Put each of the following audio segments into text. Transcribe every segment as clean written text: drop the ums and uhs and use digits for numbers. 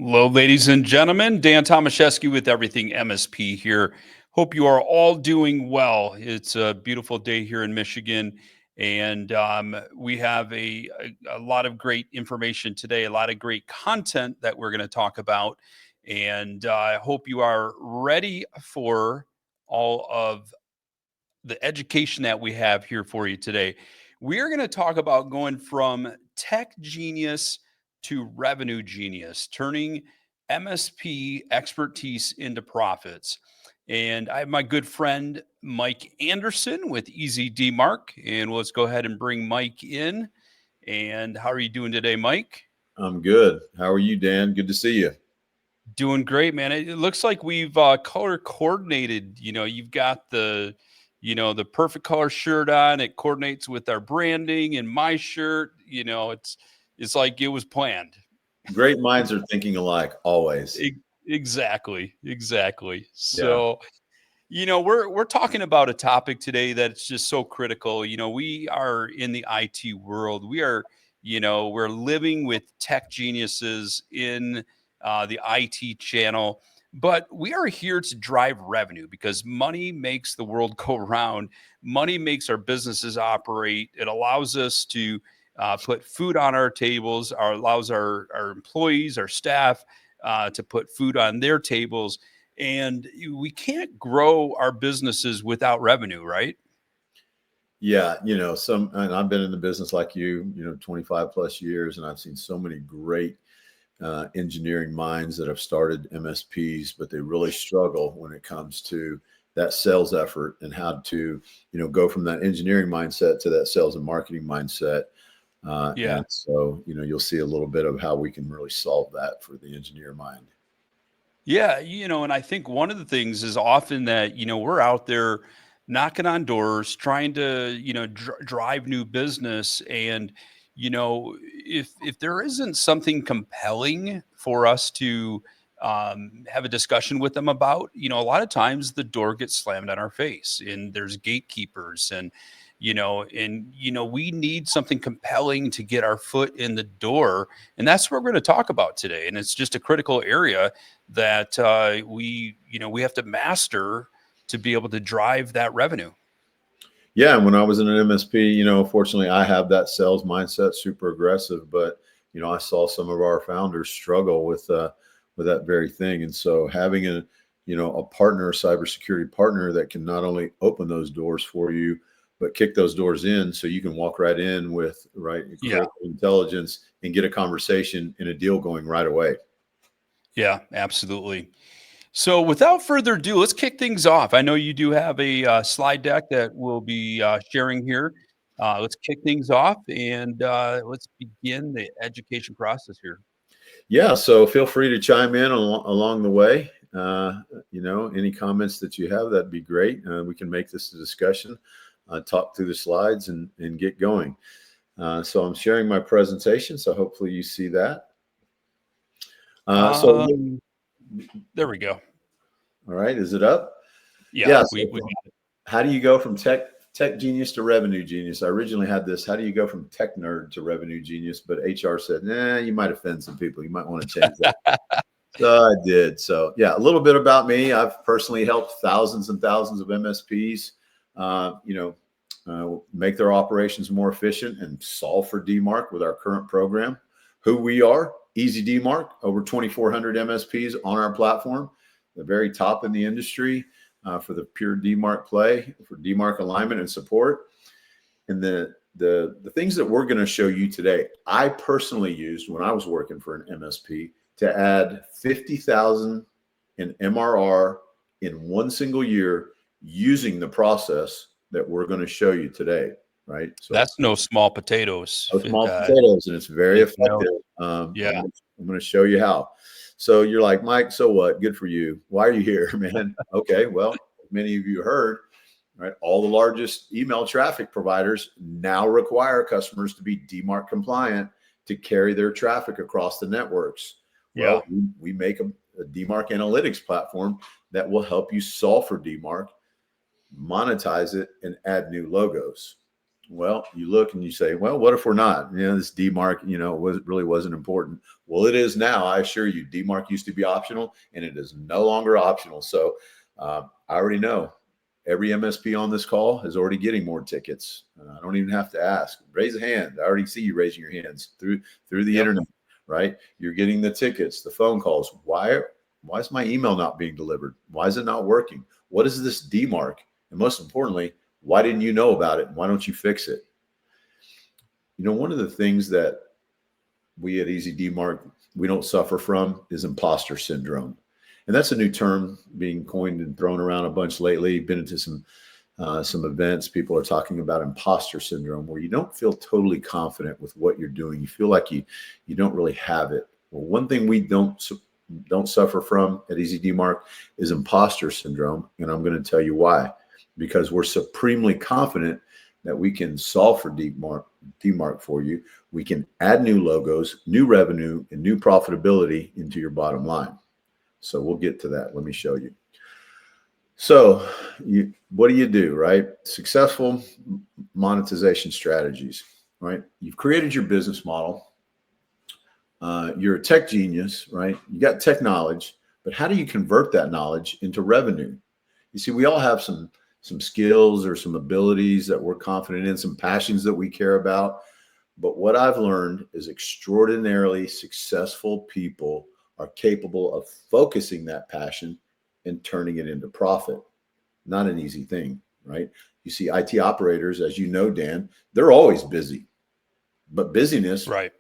Hello, ladies and gentlemen. Dan Tomaszewski with Everything MSP here. Hope you are all doing well. It's a beautiful day here in Michigan, and we have a lot of great information today, a lot of great content that we're going to talk about. And I hope you are ready for all of the education that we have here for you today. We are going to talk about going from tech genius to revenue genius, turning MSP expertise into profits. And I have my good friend Mike Anderson with Easy D Mark. And let's go ahead and bring Mike in. And how are you doing today, Mike? I'm good. How are you, Dan? Good to see you. Doing great, man. It looks like we've color coordinated. You've got the perfect color shirt on. It coordinates with our branding and my shirt. It's like it was planned. Great minds are thinking alike always. Exactly, exactly. Yeah. So, we're talking about a topic today that's just so critical. We are in the IT world. We're living with tech geniuses in the IT channel, but we are here to drive revenue because money makes the world go round. Money makes our businesses operate. It allows us to put food on our tables, allows our employees, our staff to put food on their tables, and we can't grow our businesses without revenue, right? Yeah. And I've been in the business like you, 25 plus years, and I've seen so many great engineering minds that have started MSPs, but they really struggle when it comes to that sales effort and how to, go from that engineering mindset to that sales and marketing mindset. Yeah. And so, you'll see a little bit of how we can really solve that for the engineer mind. Yeah, and I think one of the things is often that, we're out there knocking on doors, trying to, drive new business. And, if there isn't something compelling for us to have a discussion with them about, a lot of times the door gets slammed on our face and there's gatekeepers we need something compelling to get our foot in the door. And that's what we're going to talk about today. And it's just a critical area that we have to master to be able to drive that revenue. Yeah, and when I was in an MSP, fortunately, I have that sales mindset, super aggressive. But I saw some of our founders struggle with that very thing, and so having a partner, a cybersecurity partner that can not only open those doors for you, but kick those doors in, so you can walk right in with Yeah. critical intelligence and get a conversation and a deal going right away. Yeah, absolutely. So without further ado, let's kick things off. I know you do have a slide deck that we'll be sharing here. Let's kick things off and let's begin the education process here. Yeah, so feel free to chime in along the way. Any comments that you have, that'd be great. We can make this a discussion, talk through the slides, and get going. So I'm sharing my presentation, so hopefully you see that. So Um, there we go. all right, is it up? Yeah, Yeah. we So how do you go from tech genius to revenue genius? I originally had this. How do you go from tech nerd to revenue genius? But HR said, nah, you might offend some people. You might want to change that. So I did. So yeah, a little bit about me. I've personally helped thousands and thousands of MSPs, make their operations more efficient and solve for DMARC with our current program. Who we are, Easy DMARC, over 2,400 MSPs on our platform, the very top in the industry for the pure DMARC play, for DMARC alignment and support. And the things that we're going to show you today, I personally used when I was working for an MSP to add 50,000 in MRR in one single year using the process that we're going to show you today, right? So That's no small potatoes. no small potatoes, and it's very No, effective. yeah. I'm going to show you how. So you're like, Mike, so what? Good for you. Why are you here, man? Okay, well, many of you heard, right? All the largest email traffic providers now require customers to be DMARC compliant to carry their traffic across the networks. Yeah. Well, we make a DMARC analytics platform that will help you solve for DMARC, monetize it, and add new logos. Well, you look and you say, well, what if we're not? This DMARC, really wasn't important. Well, it is now. I assure you, DMARC used to be optional, and it is no longer optional. So I already know every MSP on this call is already getting more tickets. I don't even have to ask. Raise a hand. I already see you raising your hands through the Yep. internet, right? You're getting the tickets, the phone calls. Why is my email not being delivered? Why is it not working? What is this DMARC? And most importantly, why didn't you know about it? Why don't you fix it? One of the things that we at Easy DMARC, we don't suffer from is imposter syndrome. And that's a new term being coined and thrown around a bunch lately. Been into some events. People are talking about imposter syndrome, where you don't feel totally confident with what you're doing. You feel like you don't really have it. Well, one thing we don't suffer from at Easy DMARC is imposter syndrome. And I'm going to tell you why. Because we're supremely confident that we can solve for DMARC for you. We can add new logos, new revenue, and new profitability into your bottom line. So we'll get to that. Let me show you. So what do, right? Successful monetization strategies, right? You've created your business model. You're a tech genius, right? You got tech knowledge, but how do you convert that knowledge into revenue? You see, we all have some skills or some abilities that we're confident in, some passions that we care about. But what I've learned is extraordinarily successful people are capable of focusing that passion and turning it into profit. Not an easy thing, right? You see, IT operators, as you know, Dan, they're always busy, but busyness Right.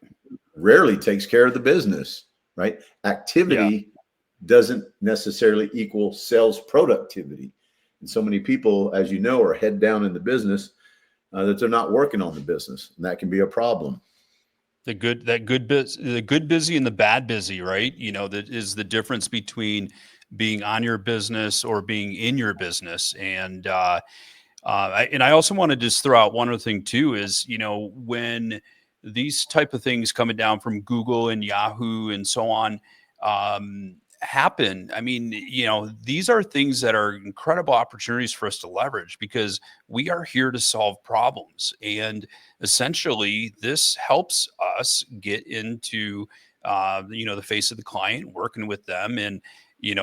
rarely takes care of the business, right? Activity doesn't necessarily equal sales productivity. And so many people, as you know, are head down in the business that they're not working on the business, and that can be a problem. The good busy and the bad busy, right? That is the difference between being on your business or being in your business. And I also want to just throw out one other thing too is, when these type of things coming down from Google and Yahoo and so on happen, I mean, these are things that are incredible opportunities for us to leverage, because we are here to solve problems. And essentially this helps us get into, the face of the client, working with them. And,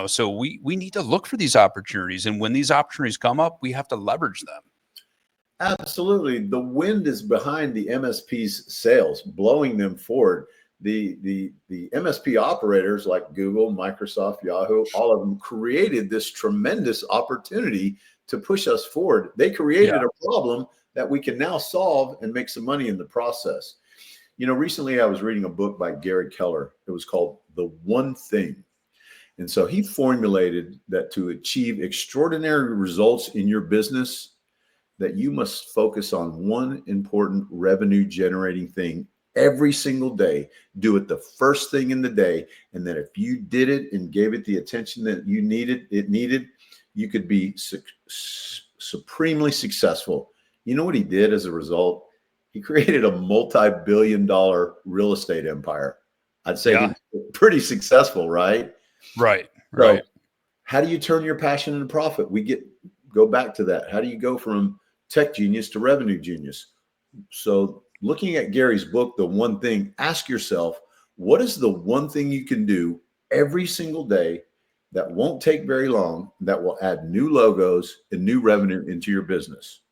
so we need to look for these opportunities. And when these opportunities come up, we have to leverage them. Absolutely. The wind is behind the MSP's sails, blowing them forward. The MSP operators like Google, Microsoft, Yahoo, all of them created this tremendous opportunity to push us forward. They created a problem that we can now solve and make some money in the process. Recently I was reading a book by Gary Keller. It was called The One Thing. And so he formulated that to achieve extraordinary results in your business, that you must focus on one important revenue generating thing every single day. Do it the first thing in the day. And that if you did it and gave it the attention that you needed, you could be supremely successful. You know what he did as a result? He created a multi-billion-dollar real estate empire. I'd say he's pretty successful, right? Right. So how do you turn your passion into profit? Go back to that. How do you go from tech genius to revenue genius? So looking at Gary's book, The One Thing, ask yourself, what is the one thing you can do every single day that won't take very long, that will add new logos and new revenue into your business?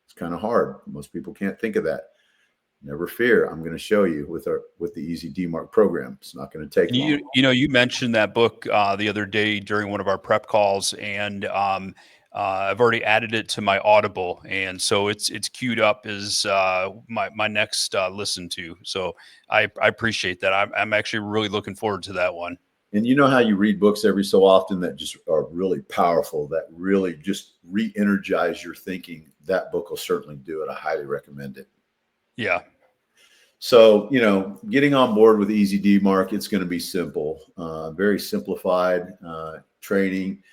It's kind of hard. Most people can't think of that. Never fear. I'm going to show you with the Easy DMARC program. It's not going to take long. You mentioned that book the other day during one of our prep calls, and I've already added it to my Audible, and so it's queued up as my next listen to. So I appreciate that. I'm actually really looking forward to that one. And you know how you read books every so often that just are really powerful, that really just re-energize your thinking? That book will certainly do it. I highly recommend it. Yeah. So, getting on board with Easy DMARC, it's going to be simple, very simplified training.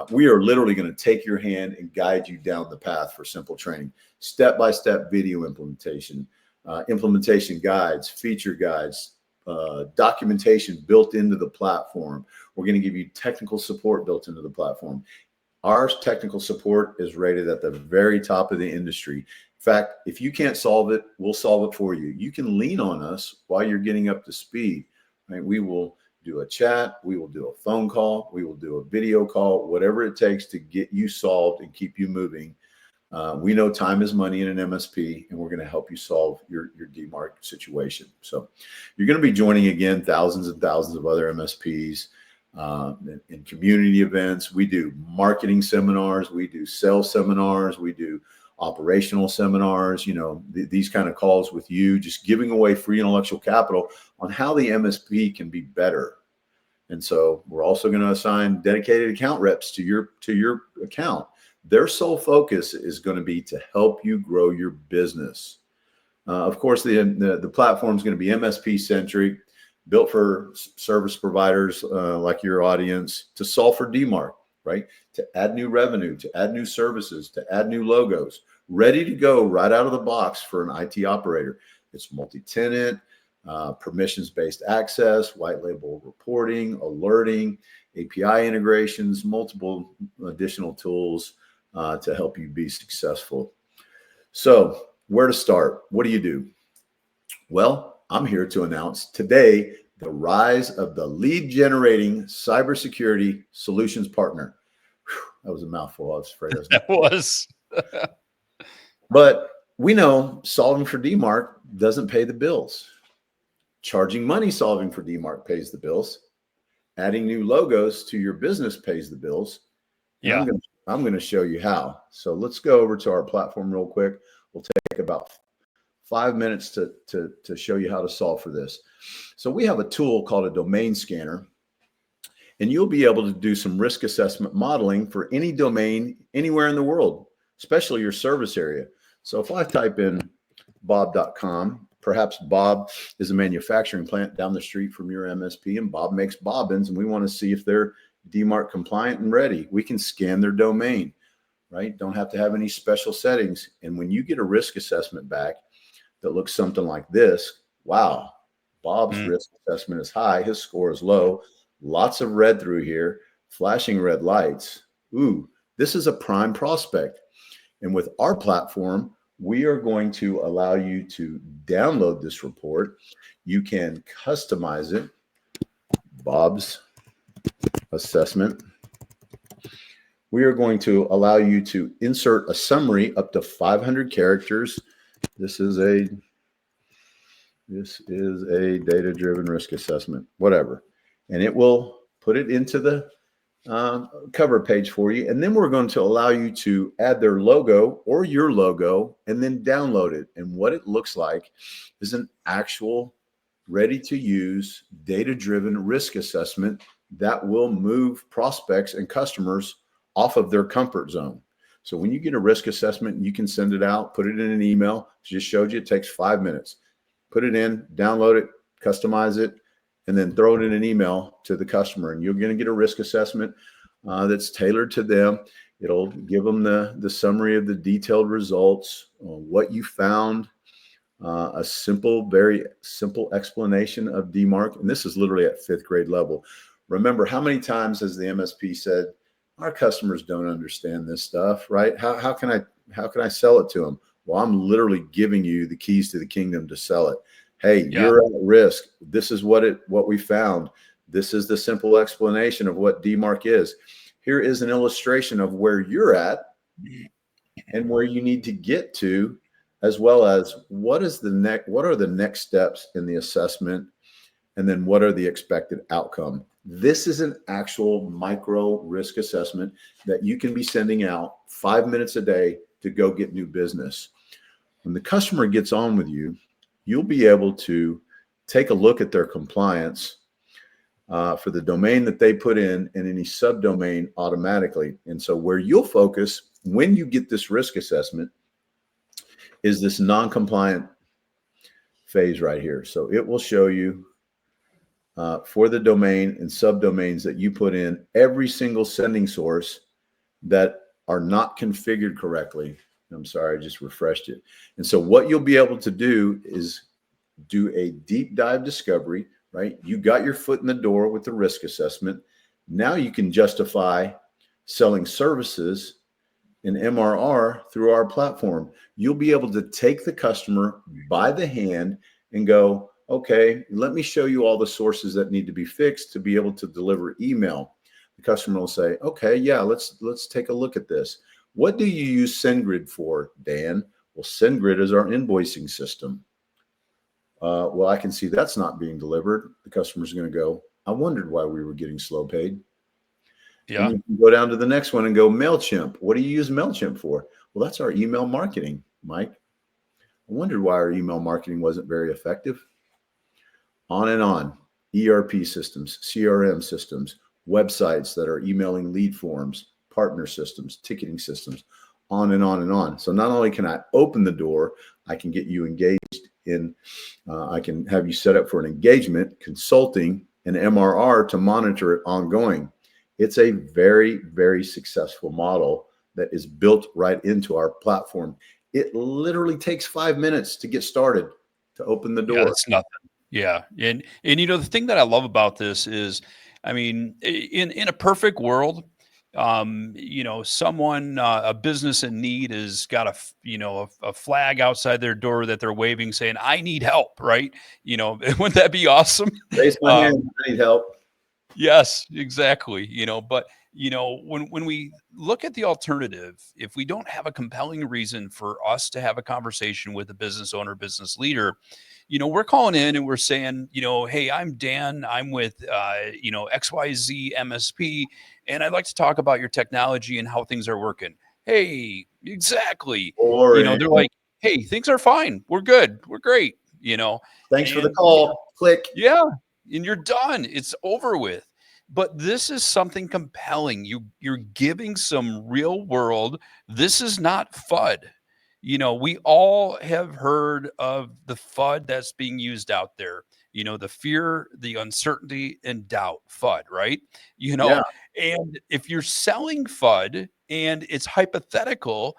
We are literally going to take your hand and guide you down the path for simple training, step-by-step video implementation, implementation guides, feature guides, documentation built into the platform. We're going to give you technical support built into the platform. Our technical support is rated at the very top of the industry. fact, if you can't solve it, we'll solve it for you. You can lean on us while you're getting up to speed, right? We will do a chat, we will do a phone call, we will do a video call, whatever it takes to get you solved and keep you moving. We know time is money in an MSP, and we're going to help you solve your DMARC situation. So you're going to be joining, again, thousands and thousands of other MSPs in community events. We do marketing seminars. We do sales seminars. We do operational seminars, these kind of calls with you, just giving away free intellectual capital on how the MSP can be better. And so we're also going to assign dedicated account reps to your account. Their sole focus is going to be to help you grow your business. Of course, the platform is going to be MSP centric, built for service providers like your audience to solve for DMARC, right? To add new revenue, to add new services, to add new logos, ready to go right out of the box for an IT operator. It's multi-tenant, permissions-based access, white label reporting, alerting, API integrations, multiple additional tools to help you be successful. So where to start? What do you do? Well, I'm here to announce today the rise of the lead generating cybersecurity solutions partner. Whew, that was a mouthful. I was afraid I was That was. But we know solving for DMARC doesn't pay the bills. Charging money solving for DMARC pays the bills. Adding new logos to your business pays the bills. Yeah. I'm going to show you how. So let's go over to our platform real quick. We'll take about 5 minutes to show you how to solve for this. So we have a tool called a domain scanner, and you'll be able to do some risk assessment modeling for any domain anywhere in the world, especially your service area. So if I type in bob.com, perhaps Bob is a manufacturing plant down the street from your MSP, and Bob makes bobbins, and we want to see if they're DMARC compliant and ready. We can scan their domain, right? Don't have to have any special settings. And when you get a risk assessment back that looks something like this, wow, Bob's risk assessment is high, his score is low, lots of red through here, flashing red lights. Ooh, this is a prime prospect. And with our platform, we are going to allow you to download this report. You can customize it. Bob's assessment. We are going to allow you to insert a summary up to 500 characters. This is a data-driven risk assessment, whatever. And it will put it into the cover page for you. And then we're going to allow you to add their logo or your logo and then download it. And what it looks like is an actual ready-to-use data-driven risk assessment that will move prospects and customers off of their comfort zone. So when you get a risk assessment, you can send it out, put it in an email. Just showed you it takes 5 minutes. Put it in, download it, customize it, and then throw it in an email to the customer. And you're going to get a risk assessment that's tailored to them. It'll give them the summary of the detailed results, what you found, a very simple explanation of DMARC. And this is literally at 5th grade level. Remember, how many times has the MSP said, our customers don't understand this stuff, right? How can I sell it to them? Well, I'm literally giving you the keys to the kingdom to sell it. Hey, you're at risk. This is what we found. This is the simple explanation of what DMARC is. Here is an illustration of where you're at and where you need to get to, as well as what are the next steps in the assessment, and then what are the expected outcome. This is an actual micro risk assessment that you can be sending out 5 minutes a day to go get new business. When the customer gets on with you, you'll be able to take a look at their compliance for the domain that they put in and any subdomain automatically. And so where you'll focus when you get this risk assessment is this non-compliant phase right here. So it will show you for the domain and subdomains that you put in, every single sending source that are not configured correctly. I'm sorry, I just refreshed it. And so what you'll be able to do is do a deep dive discovery, right? You got your foot in the door with the risk assessment. Now you can justify selling services an MRR through our platform. You'll be able to take the customer by the hand and go, okay, let me show you all the sources that need to be fixed to be able to deliver email. The customer will say, okay, yeah, let's take a look at this. What do you use SendGrid for, Dan? Well, SendGrid is our invoicing system. Well, I can see that's not being delivered. The customer's going to go, I wondered why we were getting slow paid. Yeah. And you can go down to the next one and go, MailChimp. What do you use MailChimp for? Well, that's our email marketing, Mike. I wondered why our email marketing wasn't very effective. On and on. ERP systems, CRM systems, websites that are emailing lead forms, partner systems, ticketing systems, on and on and on. So not only can I open the door, I can get you engaged in, I can have you set up for an engagement, consulting, and MRR to monitor it ongoing. It's a very, very successful model that is built right into our platform. It literally takes 5 minutes to get started, to open the Yeah, door. it's nothing. Yeah, and the thing that I love about this is, I mean, in a perfect world, someone a business in need has got a flag outside their door that they're waving saying, "I need help," right? Wouldn't that be awesome? Raise my hand. I need help. Yes, exactly. But when we look at the alternative, if we don't have a compelling reason for us to have a conversation with a business owner, business leader, we're calling in and we're saying, hey, I'm Dan. I'm with XYZ MSP, and I'd like to talk about your technology and how things are working. Hey, exactly. Or They're like, hey, things are fine. We're good. We're great. thanks for the And call. Click. yeah, and you're done. It's over with. But this is something compelling. You're giving some real world. This is not FUD. We all have heard of the FUD that's being used out there. The fear, the uncertainty, and doubt, FUD, right? Yeah. And if you're selling FUD and it's hypothetical,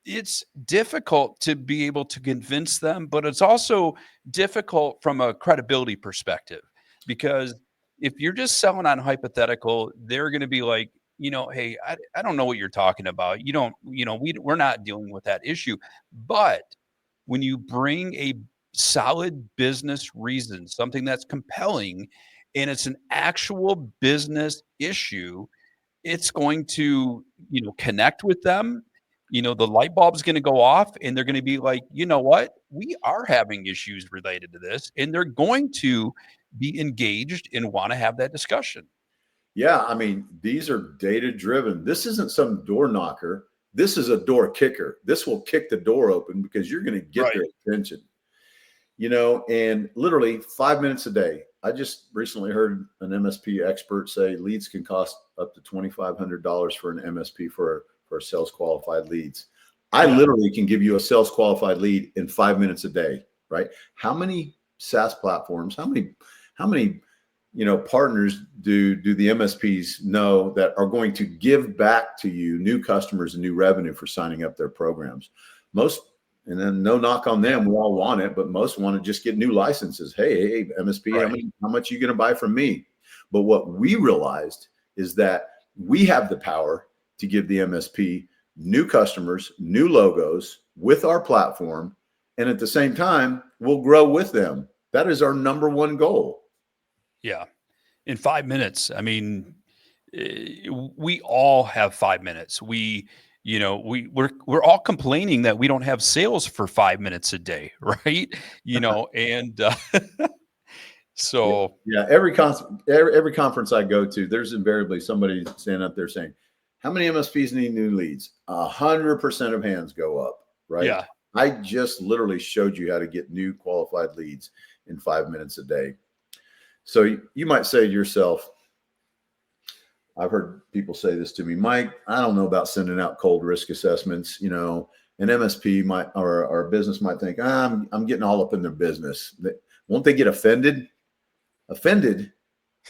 it's difficult to be able to convince them, but it's also difficult from a credibility perspective because if you're just selling on hypothetical, they're going to be like, hey, I don't know what you're talking about. You don't, we're not dealing with that issue. But when you bring a solid business reason, something that's compelling, and it's an actual business issue, it's going to, connect with them. The light bulb's going to go off and they're going to be like, you know what? We are having issues related to this. And they're going to be engaged and want to have that discussion. Yeah. I mean, these are data driven. This isn't some door knocker. This is a door kicker. This will kick the door open because you're going to get Right. their attention, and literally 5 minutes a day. I just recently heard an MSP expert say leads can cost up to $2,500 for an MSP for sales qualified leads. I Yeah. literally can give you a sales qualified lead in 5 minutes a day, right? How many SaaS platforms, how many partners do the MSPs know that are going to give back to you new customers and new revenue for signing up their programs? Most, and then no knock on them, we all want it, but most want to just get new licenses. Hey, MSP, Right. how much are you going to buy from me? But what we realized is that we have the power to give the MSP new customers, new logos with our platform, and at the same time, we'll grow with them. That is our number one goal. Yeah. In 5 minutes. I mean, we all have 5 minutes. We're all complaining that we don't have sales for 5 minutes a day, right? And so Yeah, every conference I go to, there's invariably somebody standing up there saying, "How many MSPs need new leads?" 100% of hands go up, right? yeah, I just literally showed you how to get new qualified leads in 5 minutes a day. So you might say to yourself, I've heard people say this to me, Mike, I don't know about sending out cold risk assessments. An MSP might, or a business might think, I'm getting all up in their business. Won't they get offended? Offended?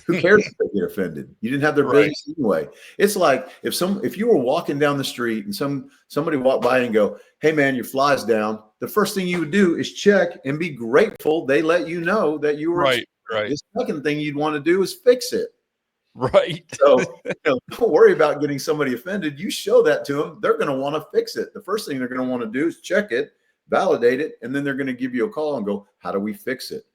Who cares if they get offended? You didn't have their right, business anyway. It's like if you were walking down the street and somebody walked by and go, "Hey man, your fly's down." The first thing you would do is check and be grateful they let you know that you were. right, right. The second thing you'd want to do is fix it. Right. So, don't worry about getting somebody offended. You show that to them, they're going to want to fix it. The first thing they're going to want to do is check it, validate it, and then they're going to give you a call and go, how do we fix it?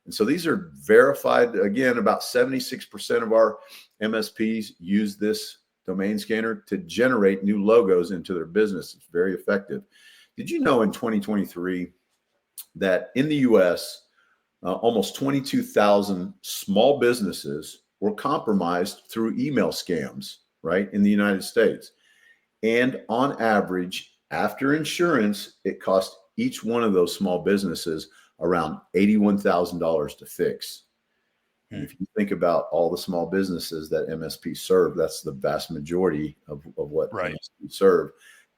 And so these are verified. Again, about 76% of our MSPs use this domain scanner to generate new logos into their business. It's very effective. Did you know in 2023 that in the US, almost 22,000 small businesses were compromised through email scams, right, in the United States? And on average, after insurance, it cost each one of those small businesses around $81,000 to fix. And if you think about all the small businesses that MSP serve, that's the vast majority of what MSP serve.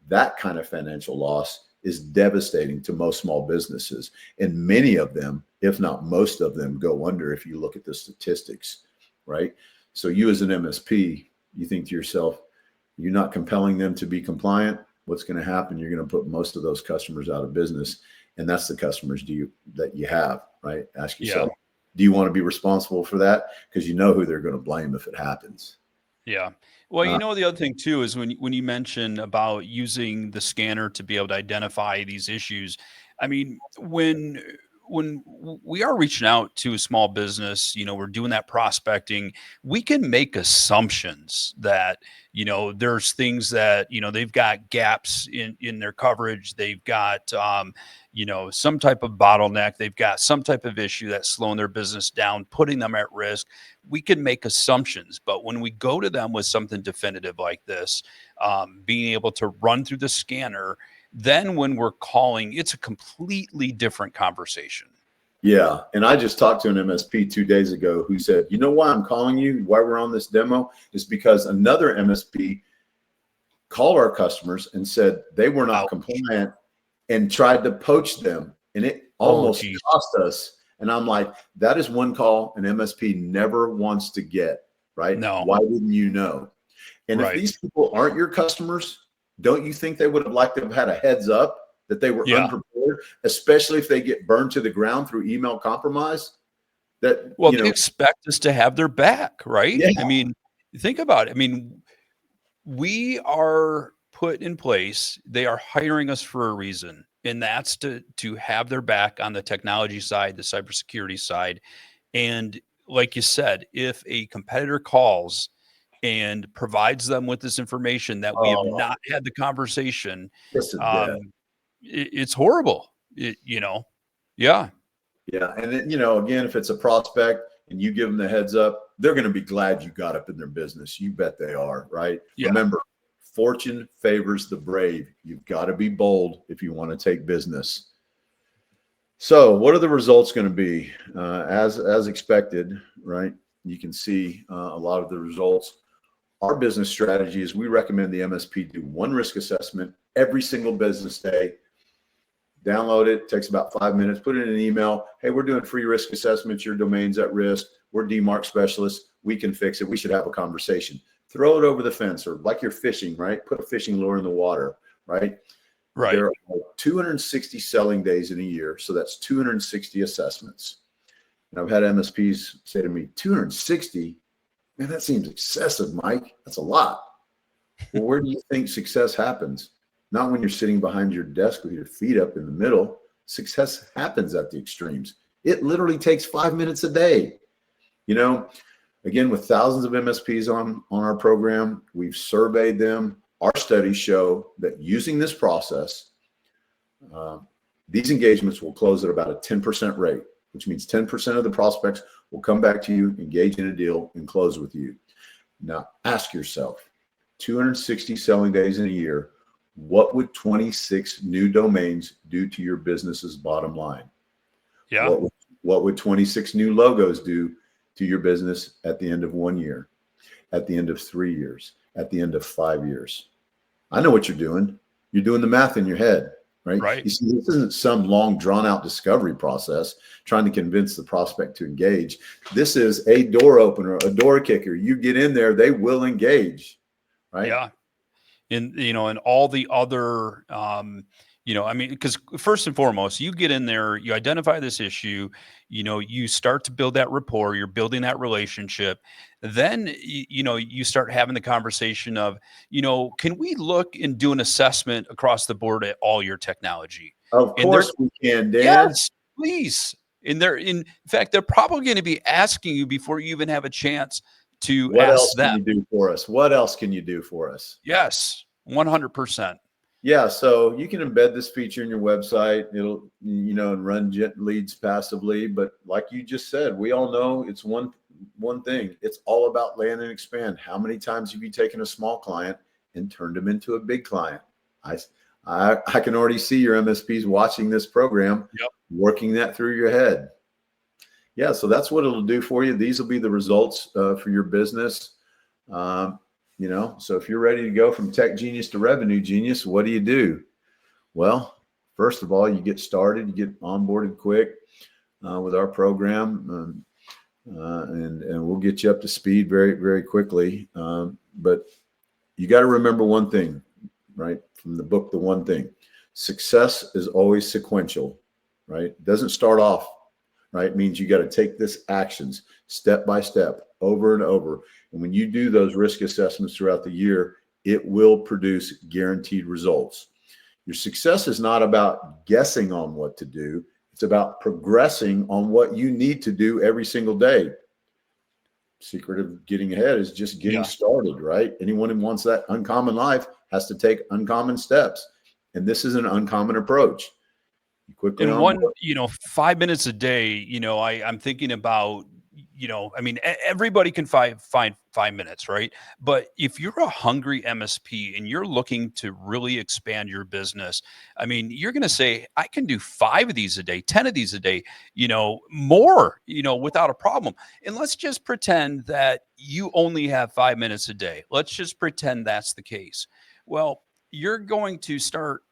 That kind of financial loss is devastating to most small businesses. And many of them, if not most of them, go under if you look at the statistics, right? So you as an MSP, you think to yourself, you're not compelling them to be compliant. What's going to happen? You're going to put most of those customers out of business. And that's the customers that you have, right? Ask yourself, do you want to be responsible for that? Because you know who they're going to blame if it happens. Yeah. Well, the other thing too is when you mention about using the scanner to be able to identify these issues, I mean, when we are reaching out to a small business, we're doing that prospecting, we can make assumptions that, there's things that, they've got gaps in their coverage. They've got, some type of bottleneck. They've got some type of issue that's slowing their business down, putting them at risk. We can make assumptions, but when we go to them with something definitive like this, being able to run through the scanner, then when we're calling, it's a completely different conversation. Yeah. And I just talked to an MSP 2 days ago who said, you know why I'm calling you, why we're on this demo, is because another MSP called our customers and said they were not compliant and tried to poach them. And it almost cost us. And I'm like, that is one call an MSP never wants to get, right? No. Why didn't you know? And if these people aren't your customers, don't you think they would have liked to have had a heads up that they were unprepared, especially if they get burned to the ground through email compromise? They expect us to have their back, right? Yeah. I mean, think about it. I mean, we are put in place. They are hiring us for a reason, and that's to have their back on the technology side, the cybersecurity side. And like you said, if a competitor calls and provides them with this information that we have not had the conversation, it's horrible. Yeah. And then, again, if it's a prospect and you give them the heads up, they're going to be glad you got up in their business. You bet they are, right? Yeah. Remember, fortune favors the brave. You've got to be bold if you want to take business. So what are the results going to be? As expected, right? You can see a lot of the results. Our business strategy is we recommend the MSP do one risk assessment every single business day. Download it. Takes about 5 minutes. Put it in an email. Hey, we're doing free risk assessments. Your domain's at risk. We're DMARC specialists. We can fix it. We should have a conversation. Throw it over the fence, or like you're fishing, right? Put a fishing lure in the water, right? Right. There are 260 selling days in a year. So that's 260 assessments. And I've had MSPs say to me, 260? Man, that seems excessive, Mike. That's a lot. Well, where do you think success happens? Not when you're sitting behind your desk with your feet up in the middle. Success happens at the extremes. It literally takes 5 minutes a day. Again, with thousands of MSPs on our program, we've surveyed them. Our studies show that using this process, these engagements will close at about a 10% rate, which means 10% of the prospects will come back to you, engage in a deal, and close with you. Now, ask yourself, 260 selling days in a year, what would 26 new domains do to your business's bottom line? Yeah. What would 26 new logos do to your business at the end of 1 year, at the end of 3 years, at the end of 5 years? I know what you're doing. You're doing the math in your head. Right. You see, this isn't some long drawn out discovery process trying to convince the prospect to engage. This is a door opener, a door kicker. You get in there, they will engage. Right. Yeah. And all the other, I mean, because first and foremost, you get in there, you identify this issue, you start to build that rapport, you're building that relationship. Then, you start having the conversation of, can we look and do an assessment across the board at all your technology? Of And they're, course we can, Dan. yes, please. And in fact, they're probably going to be asking you before you even have a chance to What ask else them. can you do for us? What else can you do for us? Yes, 100%. Yeah, so you can embed this feature in your website. It'll, and run leads passively. But like you just said, we all know it's one thing. It's all about land and expand. How many times have you taken a small client and turned them into a big client? I can already see your MSPs watching this program, Yep. working that through your head. Yeah, so that's what it'll do for you. These will be the results for your business. So if you're ready to go from tech genius to revenue genius, what do? Well, first of all, you get started, you get onboarded quick with our program, and we'll get you up to speed very, very quickly. But you got to remember one thing, right? From the book, The One Thing. Success is always sequential, right? It doesn't start off, right? It means you got to take this actions step by step over and over. And when you do those risk assessments throughout the year, it will produce guaranteed results. Your success is not about guessing on what to do. It's about progressing on what you need to do every single day. Secret of getting ahead is just getting started, right? Anyone who wants that uncommon life has to take uncommon steps. And this is an uncommon approach. You quickly In on board. 5 minutes a day, I'm thinking about, I mean, everybody can find 5 minutes, right? But if you're a hungry MSP and you're looking to really expand your business, I mean, you're going to say, I can do 5 of these a day, 10 of these a day, more, without a problem. And let's just pretend that you only have 5 minutes a day. Let's just pretend that's the case. Well, you're going to start,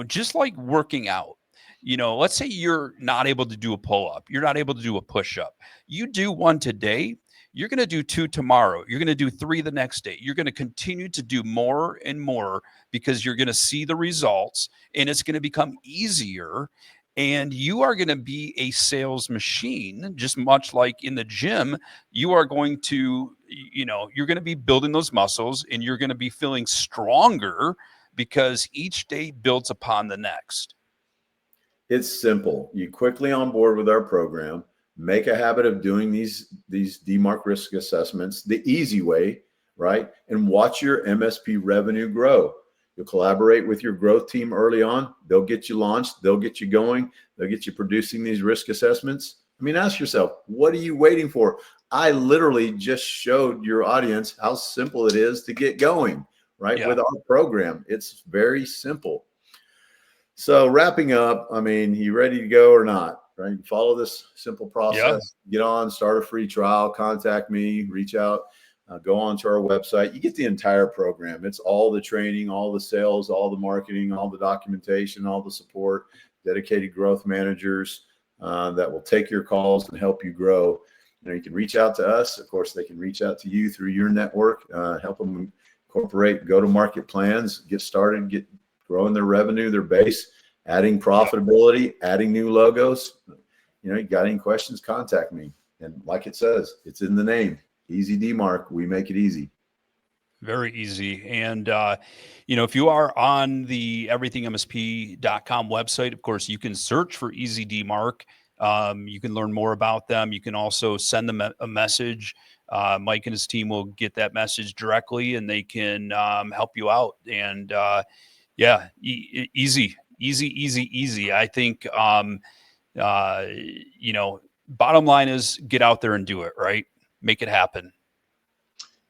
just like working out. Let's say you're not able to do a pull up, you're not able to do a push up. You do one today, you're going to do 2 tomorrow, you're going to do 3 the next day. You're going to continue to do more and more because you're going to see the results and it's going to become easier. And you are going to be a sales machine, just much like in the gym. You are going to, you're going to be building those muscles and you're going to be feeling stronger because each day builds upon the next. It's simple. You quickly on board with our program, make a habit of doing these DMARC risk assessments the easy way, right? And watch your MSP revenue grow. You'll collaborate with your growth team early on. They'll get you launched. They'll get you going. They'll get you producing these risk assessments. I mean, ask yourself, what are you waiting for? I literally just showed your audience how simple it is to get going, right? Yeah. With our program. It's very simple. So wrapping up, I mean, you ready to go or not, right? Follow this simple process, Get on, start a free trial, contact me, reach out, go on to our website. You get the entire program. It's all the training, all the sales, all the marketing, all the documentation, all the support, dedicated growth managers that will take your calls and help you grow. You can reach out to us. Of course, they can reach out to you through your network, help them incorporate go-to-market plans, get started, get growing their revenue, their base, adding profitability, adding new logos. You got any questions, contact me. And like it says, it's in the name, Easy DMARC. We make it easy. Very easy. And, if you are on the everythingmsp.com website, of course, you can search for Easy DMARC. You can learn more about them. You can also send them a message. Mike and his team will get that message directly and they can help you out. And, easy. I think, bottom line is get out there and do it, right? Make it happen.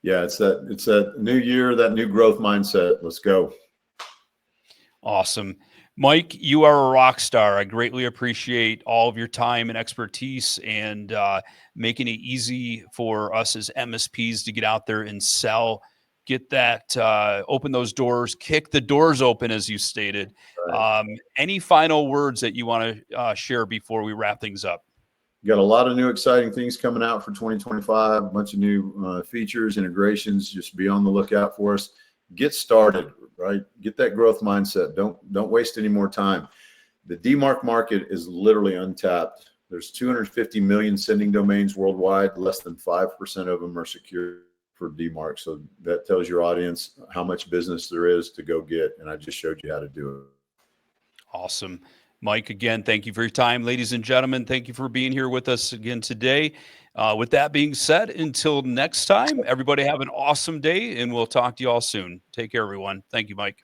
Yeah, it's that new year, that new growth mindset. Let's go. Awesome. Mike, you are a rock star. I greatly appreciate all of your time and expertise and making it easy for us as MSPs to get out there and sell. Get that, open those doors, kick the doors open, as you stated. Right. Any final words that you want to share before we wrap things up? Got a lot of new exciting things coming out for 2025, a bunch of new features, integrations. Just be on the lookout for us. get started, right? Get that growth mindset. Don't waste any more time. The DMARC market is literally untapped. There's 250 million sending domains worldwide. Less than 5% of them are secure for DMARC. So that tells your audience how much business there is to go get. And I just showed you how to do it. Awesome. Mike, again, thank you for your time. Ladies and gentlemen, thank you for being here with us again today. With that being said, until next time, everybody have an awesome day, and we'll talk to you all soon. Take care, everyone. Thank you, Mike.